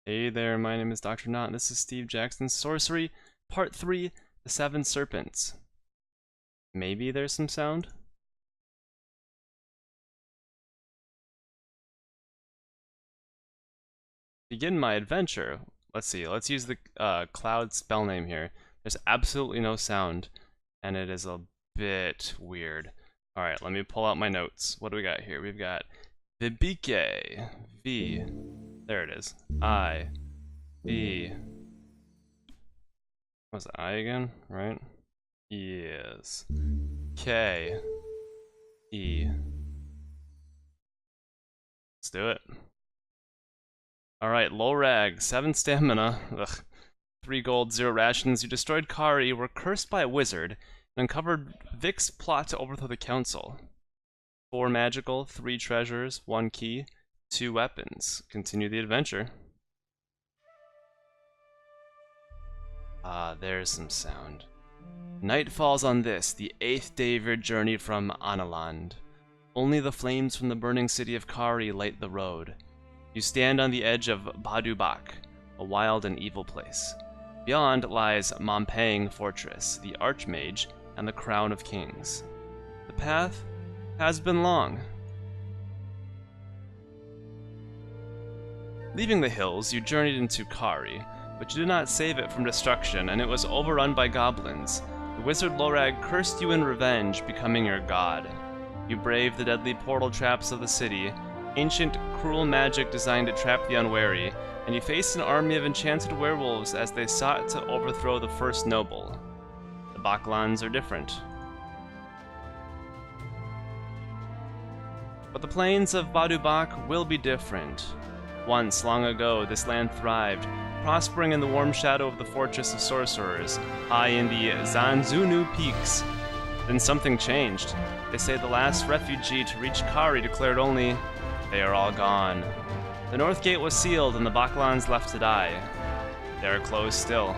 Hey there, my name is Dr. Knott, and this is Steve Jackson's Sorcery, Part 3, The Seven Serpents. Maybe there's some sound? Begin my adventure. Let's see, let's use the Cloud spell name here. There's absolutely no sound, and it is a bit weird. Alright, let me pull out my notes. What do we got here? We've got Vibike, V, there it is, I, V, what's the I again, right? Yes. K. E. Let's do it. Alright, Lorag, 7 stamina. Ugh. 3 gold, 0 rations. You destroyed Kari, were cursed by a wizard, and uncovered Vic's plot to overthrow the council. 4 magical, 3 treasures, 1 key, 2 weapons. Continue the adventure. Ah, there's some sound. Night falls on this, the 8th day of your journey from Analand. Only the flames from the burning city of Kari light the road. You stand on the edge of Badubak, a wild and evil place. Beyond lies Mampang Fortress, the Archmage, and the Crown of Kings. The path has been long. Leaving the hills, you journeyed into Kari, but you did not save it from destruction, and it was overrun by goblins. The wizard Lorag cursed you in revenge, becoming your god. You braved the deadly portal traps of the city, ancient, cruel magic designed to trap the unwary, and you faced an army of enchanted werewolves as they sought to overthrow the first noble. The Baklans are different. But the plains of Badubak will be different. Once, long ago, this land thrived, prospering in the warm shadow of the Fortress of Sorcerers, high in the Zanzunu Peaks. Then something changed. They say the last refugee to reach Kari declared only, "They are all gone." The North Gate was sealed and the Baklans left to die. They are closed still.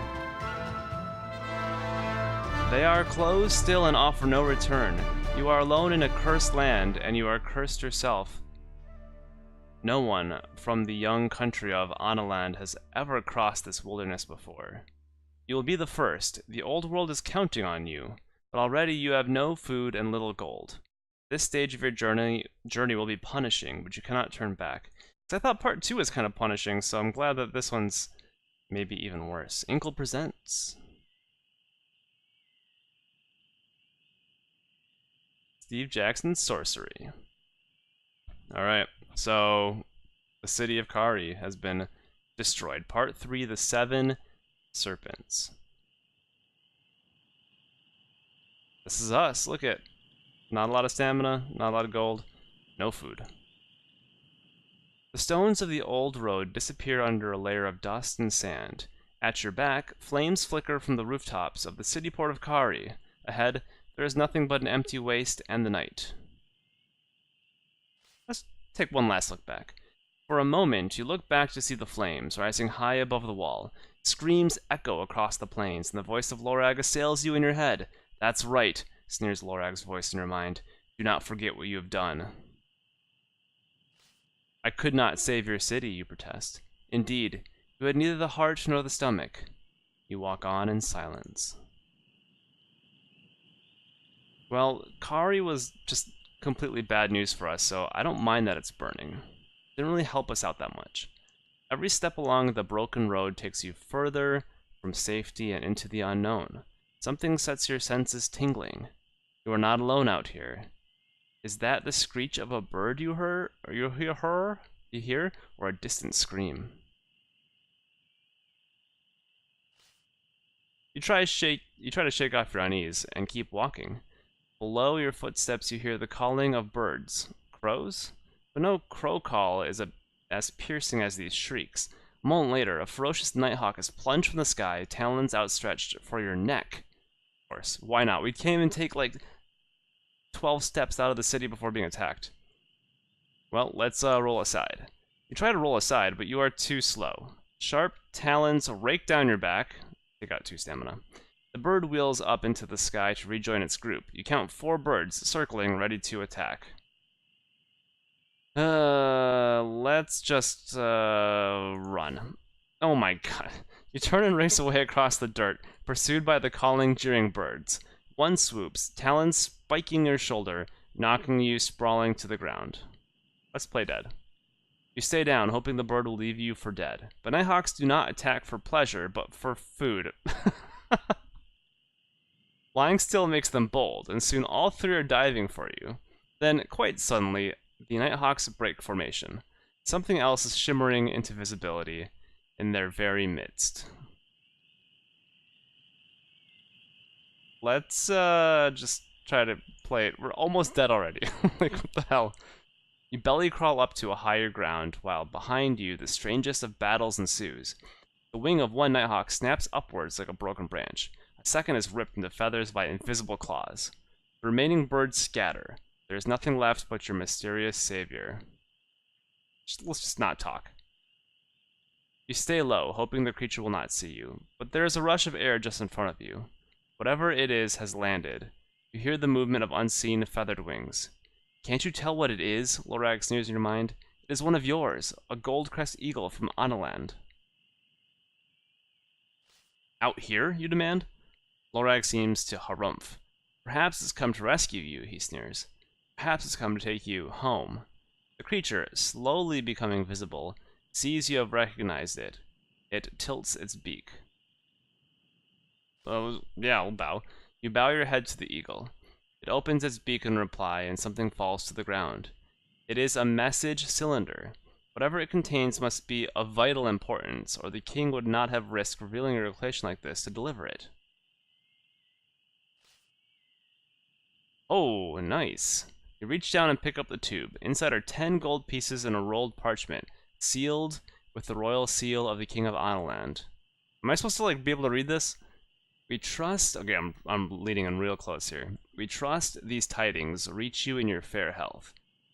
They are closed still and offer no return. You are alone in a cursed land, and you are cursed yourself. No one from the young country of Analand has ever crossed this wilderness before. You will be the first. The old world is counting on you, but already you have no food and little gold. This stage of your journey will be punishing, but you cannot turn back. I thought part 2 was kind of punishing, so I'm glad that this one's maybe even worse. Inkle presents Steve Jackson's Sorcery. Alright, so the city of Kari has been destroyed. Part 3, the Seven Serpents. This is us, look at. Not a lot of stamina, not a lot of gold, no food. The stones of the old road disappear under a layer of dust and sand. At your back, flames flicker from the rooftops of the city port of Kari. Ahead, there is nothing but an empty waste and the night. Let's take one last look back. For a moment, you look back to see the flames rising high above the wall. Screams echo across the plains, and the voice of Lorag assails you in your head. "That's right," sneers Lorag's voice in your mind. "Do not forget what you have done." "I could not save your city," you protest. "Indeed, you had neither the heart nor the stomach." You walk on in silence. Well, Kari was just completely bad news for us, so I don't mind that it's burning. It didn't really help us out that much. Every step along the broken road takes you further from safety and into the unknown. Something sets your senses tingling. You are not alone out here. Is that the screech of a bird you hear, or a distant scream? You try to shake off your unease and keep walking. Below your footsteps you hear the calling of birds. Crows? But no crow call is as piercing as these shrieks. A moment later, a ferocious nighthawk is plunged from the sky, talons outstretched for your neck. Of course, why not? We can't even take like 12 steps out of the city before being attacked. Well, let's roll aside. You try to roll aside, but you are too slow. Sharp talons rake down your back. Take out 2 stamina. The bird wheels up into the sky to rejoin its group. You count 4 birds circling, ready to attack. Let's just run. Oh my god. You turn and race away across the dirt, pursued by the calling, jeering birds. One swoops, talons spiking your shoulder, knocking you sprawling to the ground. Let's play dead. You stay down, hoping the bird will leave you for dead. But nighthawks do not attack for pleasure, but for food. Lying still makes them bold, and soon all three are diving for you. Then, quite suddenly, the nighthawks break formation. Something else is shimmering into visibility in their very midst. Let's just try to play it. We're almost dead already. Like, what the hell? You belly crawl up to a higher ground, while behind you the strangest of battles ensues. The wing of one nighthawk snaps upwards like a broken branch. A second is ripped into feathers by invisible claws. The remaining birds scatter. There is nothing left but your mysterious savior. Let's just not talk. You stay low, hoping the creature will not see you, but there is a rush of air just in front of you. Whatever it is has landed. You hear the movement of unseen feathered wings. Can't you tell what it is? Lorag sneers in your mind. It is one of yours, a gold-crest eagle from Analand. Out here, you demand? Lorag seems to harumph. Perhaps it's come to rescue you, he sneers. Perhaps it's come to take you home. The creature, slowly becoming visible, sees you have recognized it. It tilts its beak. Oh, yeah, I'll bow. You bow your head to the eagle. It opens its beak in reply, and something falls to the ground. It is a message cylinder. Whatever it contains must be of vital importance, or the king would not have risked revealing a location like this to deliver it. Oh, nice. You reach down and pick up the tube. Inside are 10 gold pieces in a rolled parchment, sealed with the royal seal of the king of Analand. Am I supposed to, like, be able to read this? We trust... Okay, I'm leading in real close here. We trust these tidings reach you in your fair health.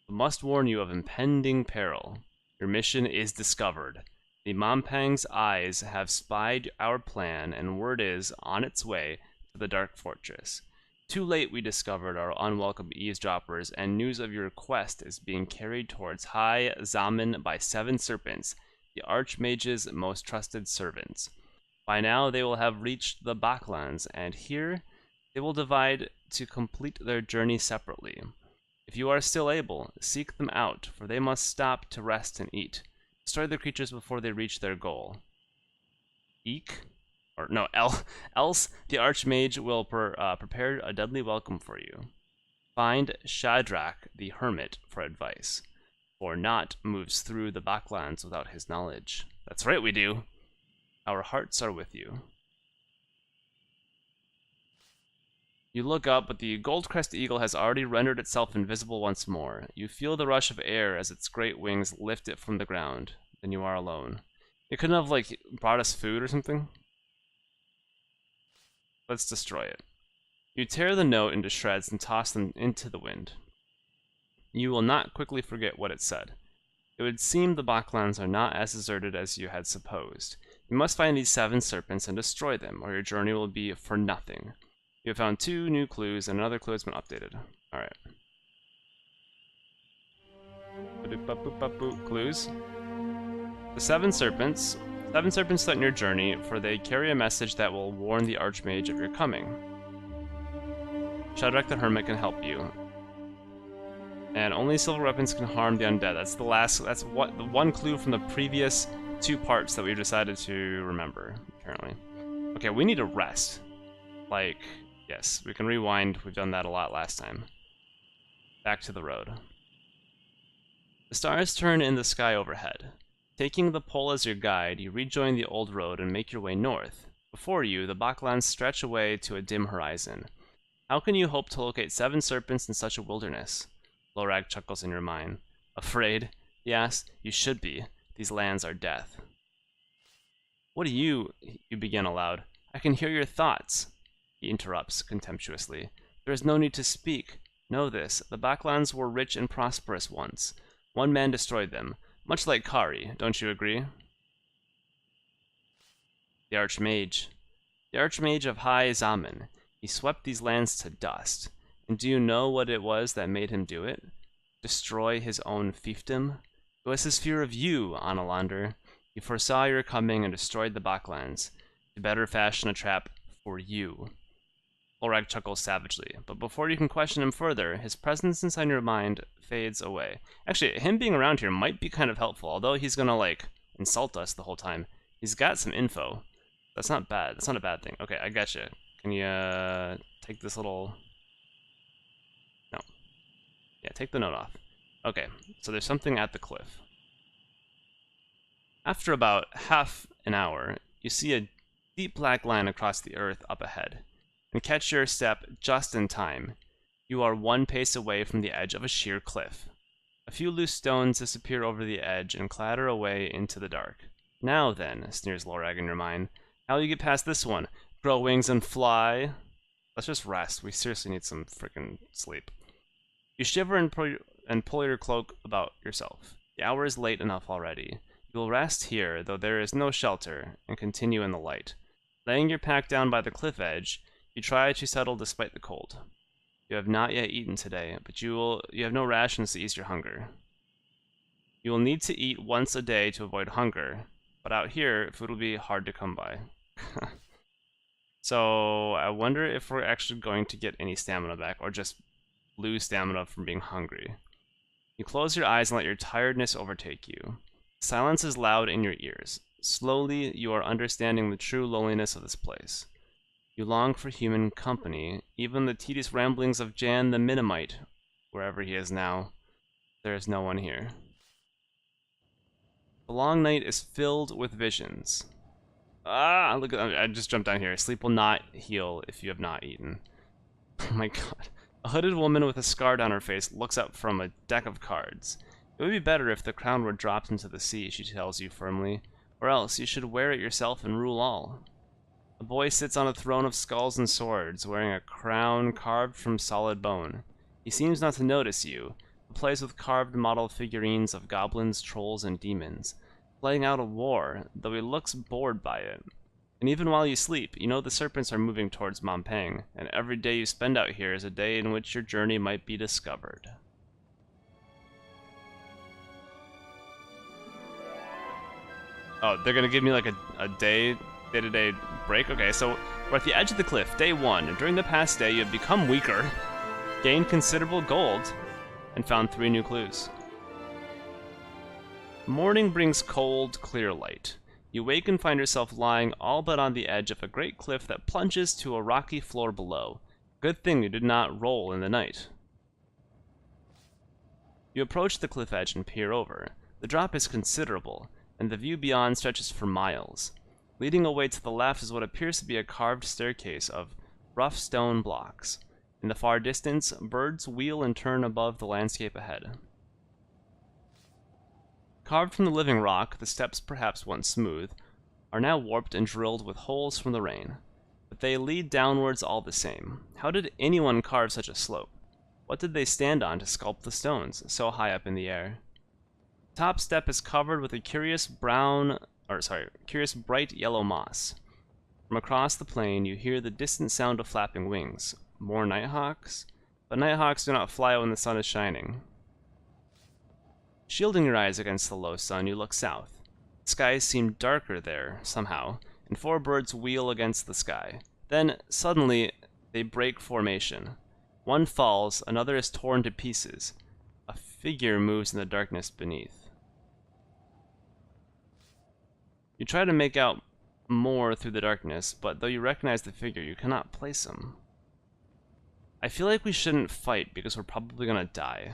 We must warn you of impending peril. Your mission is discovered. The Mompang's eyes have spied our plan, and word is on its way to the Dark Fortress. Too late we discovered our unwelcome eavesdroppers, and news of your quest is being carried towards High Zaman by Seven Serpents, the Archmage's most trusted servants. By now they will have reached the Backlands, and here they will divide to complete their journey separately. If you are still able, seek them out, for they must stop to rest and eat. Destroy the creatures before they reach their goal. Else the Archmage will prepare a deadly welcome for you. Find Shadrach the Hermit for advice, for Nought moves through the Backlands without his knowledge. That's right, we do. Our hearts are with you. You look up, but the gold-crested eagle has already rendered itself invisible once more. You feel the rush of air as its great wings lift it from the ground. Then you are alone. It couldn't have, like, brought us food or something? Let's destroy it. You tear the note into shreds and toss them into the wind. You will not quickly forget what it said. It would seem the Backlands are not as deserted as you had supposed. You must find these 7 serpents and destroy them, or your journey will be for nothing. You have found 2 new clues, and another clue has been updated. Alright. Clues. The 7 serpents. 7 serpents threaten your journey, for they carry a message that will warn the Archmage of your coming. Shadrach the Hermit can help you. And only silver weapons can harm the undead. That's the one clue from the previous 2 parts that we decided to remember, apparently. Okay, we need to rest. Like, yes, we can rewind. We've done that a lot last time. Back to the road. The stars turn in the sky overhead. Taking the pole as your guide, you rejoin the old road and make your way north. Before you, the Backlands stretch away to a dim horizon. How can you hope to locate 7 serpents in such a wilderness? Lorag chuckles in your mind. Afraid? Yes, you should be. These lands are death. What do you begin aloud. I can hear your thoughts. He interrupts contemptuously. There is no need to speak. Know this, the Backlands were rich and prosperous once. One man destroyed them. Much like Kari, don't you agree? The Archmage. The Archmage of High Zaman. He swept these lands to dust. And do you know what it was that made him do it? Destroy his own fiefdom? It was his fear of you, Analander. He foresaw your coming and destroyed the Baklands to better fashion a trap for you. Lorag chuckles savagely, but before you can question him further, his presence inside your mind fades away. Actually, him being around here might be kind of helpful, although he's gonna, like, insult us the whole time. He's got some info. That's not bad. That's not a bad thing. Okay, I gotcha. Can you, take this little... No. Yeah, take the note off. Okay, so there's something at the cliff. After about half an hour, you see a deep black line across the earth up ahead, and catch your step just in time. You are one pace away from the edge of a sheer cliff. A few loose stones disappear over the edge and clatter away into the dark. Now then, sneers Lorag in your mind, how will you get past this one? Grow wings and fly? Let's just rest. We seriously need some freaking sleep. You shiver and pull your cloak about yourself. The hour is late enough already. You will rest here, though there is no shelter, and continue in the light. Laying your pack down by the cliff edge, you try to settle despite the cold. You have not yet eaten today, but you have no rations to ease your hunger. You will need to eat once a day to avoid hunger, but out here, food will be hard to come by. So, I wonder if we're actually going to get any stamina back, or just lose stamina from being hungry. You close your eyes and let your tiredness overtake you. Silence is loud in your ears. Slowly, you are understanding the true loneliness of this place. You long for human company, even the tedious ramblings of Jan the Minimite, wherever he is now. There is no one here. The long night is filled with visions. Ah, look, I just jumped down here. Sleep will not heal if you have not eaten. Oh my god. A hooded woman with a scar down her face looks up from a deck of cards. It would be better if the crown were dropped into the sea, she tells you firmly, or else you should wear it yourself and rule all. A boy sits on a throne of skulls and swords, wearing a crown carved from solid bone. He seems not to notice you, but plays with carved model figurines of goblins, trolls, and demons, playing out a war, though he looks bored by it. And even while you sleep, you know the serpents are moving towards Mompang, and every day you spend out here is a day in which your journey might be discovered. Oh, they're gonna give me like a day-to-day break? Okay, so we're at the edge of the cliff, day 1, and during the past day you have become weaker, gained considerable gold, and found 3 new clues. Morning brings cold, clear light. You wake and find yourself lying all but on the edge of a great cliff that plunges to a rocky floor below. Good thing you did not roll in the night. You approach the cliff edge and peer over. The drop is considerable, and the view beyond stretches for miles. Leading away to the left is what appears to be a carved staircase of rough stone blocks. In the far distance, birds wheel and turn above the landscape ahead. Carved from the living rock, the steps, perhaps once smooth, are now warped and drilled with holes from the rain. But they lead downwards all the same. How did anyone carve such a slope? What did they stand on to sculpt the stones, so high up in the air? The top step is covered with a curious bright yellow moss. From across the plain, you hear the distant sound of flapping wings. More nighthawks? But nighthawks do not fly when the sun is shining. Shielding your eyes against the low sun, you look south. The skies seem darker there, somehow, and 4 birds wheel against the sky. Then, suddenly, they break formation. One falls, another is torn to pieces. A figure moves in the darkness beneath. You try to make out more through the darkness, but though you recognize the figure, you cannot place him. I feel like we shouldn't fight because we're probably gonna die.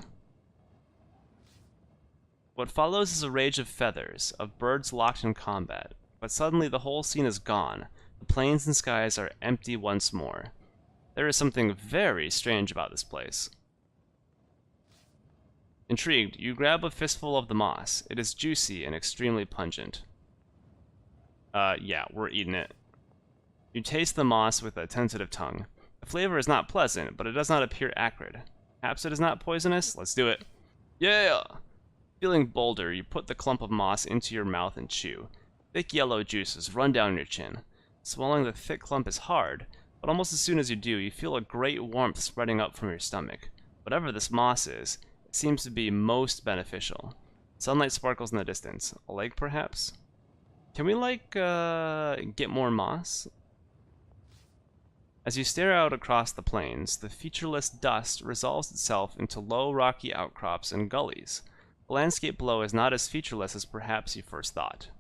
What follows is a rage of feathers, of birds locked in combat, but suddenly the whole scene is gone. The plains and skies are empty once more. There is something very strange about this place. Intrigued, you grab a fistful of the moss. It is juicy and extremely pungent. Yeah, we're eating it. You taste the moss with a tentative tongue. The flavor is not pleasant, but it does not appear acrid. Perhaps it is not poisonous? Let's do it. Yeah! Feeling bolder, you put the clump of moss into your mouth and chew. Thick yellow juices run down your chin. Swallowing the thick clump is hard, but almost as soon as you do, you feel a great warmth spreading up from your stomach. Whatever this moss is, it seems to be most beneficial. Sunlight sparkles in the distance. A lake, perhaps? Can we, like, get more moss? As you stare out across the plains, the featureless dust resolves itself into low rocky outcrops and gullies. The landscape below is not as featureless as perhaps you first thought.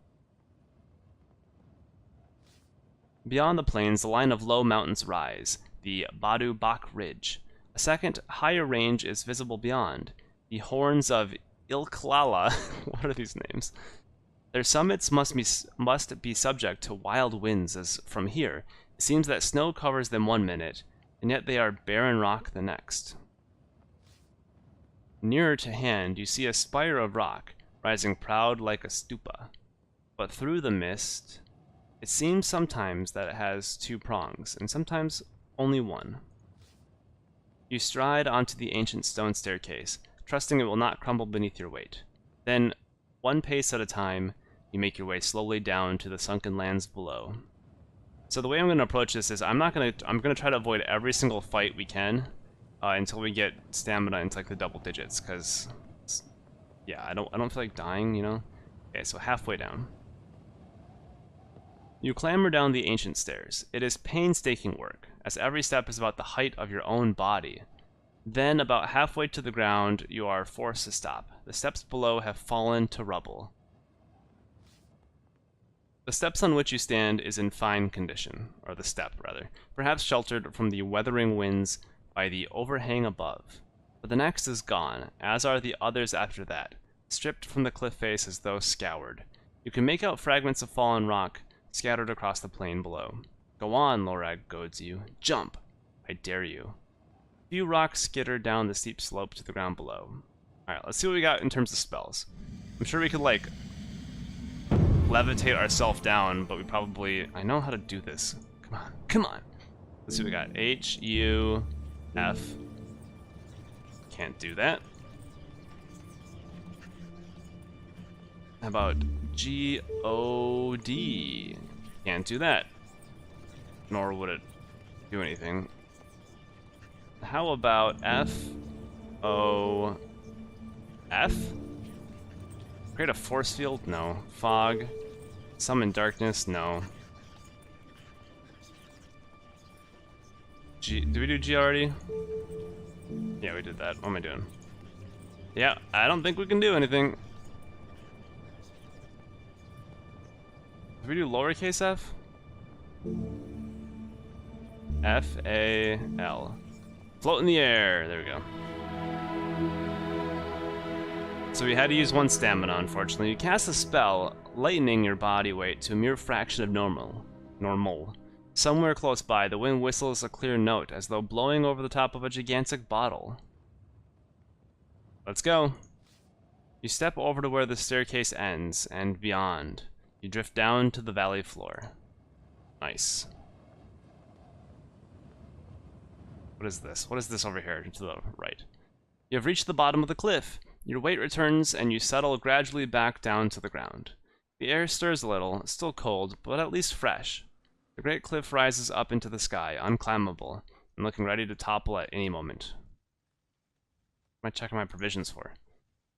Beyond the plains, the line of low mountains rise, the Badu Bak Ridge. A second, higher range is visible beyond, the horns of Ilklala. What are these names? Their summits must be subject to wild winds, as from here, it seems that snow covers them one minute, and yet they are barren rock the next. Nearer to hand, you see a spire of rock, rising proud like a stupa. But through the mist, it seems sometimes that it has two prongs, and sometimes only one. You stride onto the ancient stone staircase, trusting it will not crumble beneath your weight. Then, one pace at a time, you make your way slowly down to the sunken lands below. So the way I'm going to approach this is I'm going to try to avoid every single fight we can until we get stamina into like the double digits, because yeah, I don't feel like dying, you know. Okay, so halfway down. You clamber down the ancient stairs. It is painstaking work, as every step is about the height of your own body. Then, about halfway to the ground, you are forced to stop. The steps below have fallen to rubble. The steps on which you stand is in fine condition, or the step, rather, perhaps sheltered from the weathering winds by the overhang above. But the next is gone, as are the others after that, stripped from the cliff face as though scoured. You can make out fragments of fallen rock scattered across the plain below. Go on, Lorag goads you. Jump! I dare you. A few rocks skitter down the steep slope to the ground below. Alright, let's see what we got in terms of spells. I'm sure we could, like, levitate ourselves down, but we probably... I know how to do this. Come on, come on! Let's see what we got. H, U, F. Can't do that. How about G, O, D? Can't do that. Nor would it do anything. How about F, O, F? Create a force field? No. Fog. Summon darkness? No. G. Did we do G already? Yeah, we did that. What am I doing? Yeah, I don't think we can do anything. Did we do lowercase f? F-A-L. Float in the air. There we go. So we had to use one stamina, unfortunately. You cast a spell, lightening your body weight to a mere fraction of normal. Somewhere close by, the wind whistles a clear note, as though blowing over the top of a gigantic bottle. Let's go. You step over to where the staircase ends, and beyond. You drift down to the valley floor. Nice. What is this? What is this over here to the right? You have reached the bottom of the cliff. Your weight returns, and you settle gradually back down to the ground. The air stirs a little, still cold, but at least fresh. The great cliff rises up into the sky, unclimbable, and looking ready to topple at any moment. What am I checking my provisions for?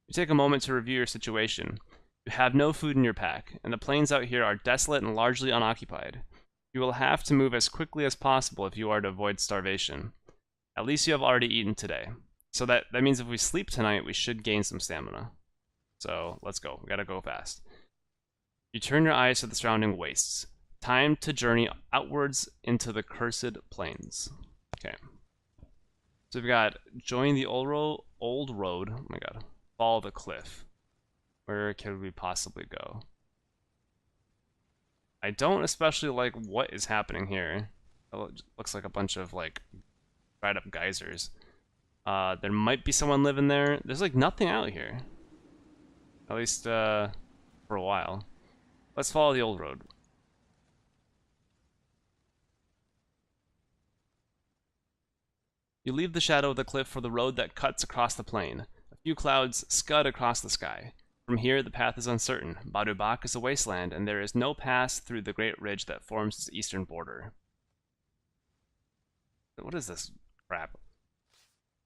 You take a moment to review your situation. You have no food in your pack, and the plains out here are desolate and largely unoccupied. You will have to move as quickly as possible if you are to avoid starvation. At least you have already eaten today. So that means if we sleep tonight, we should gain some stamina. So, let's go. We gotta go fast. You turn your eyes to the surrounding wastes. Time to journey outwards into the cursed plains. Okay. So we've got join the old road. Oh my god. Follow the cliff. Where could we possibly go? I don't especially like what is happening here. It looks like a bunch of, like, dried up geysers. There might be someone living there. There's, like, nothing out here. At least, for a while. Let's follow the old road. You leave the shadow of the cliff for the road that cuts across the plain. A few clouds scud across the sky. From here, the path is uncertain. Badu Bak is a wasteland, and there is no pass through the great ridge that forms its eastern border. What is this crap?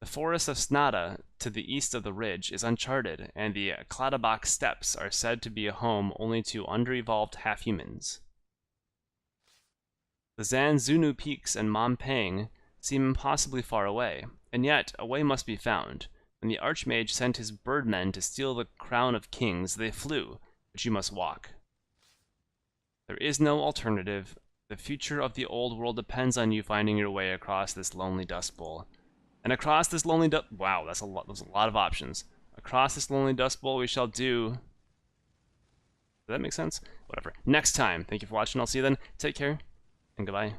The forest of Snada, to the east of the ridge, is uncharted, and the Cladabach Steppes are said to be a home only to under-evolved half-humans. The Zanzunu Peaks and Mompang seem impossibly far away, and yet a way must be found. When the Archmage sent his birdmen to steal the crown of kings, they flew, but you must walk. There is no alternative. The future of the old world depends on you finding your way across this lonely dust bowl. And across this lonely wow, that's a lot. There's a lot of options. Across this lonely dust bowl, we shall do. Does that make sense? Whatever. Next time. Thank you for watching. I'll see you then. Take care, and goodbye.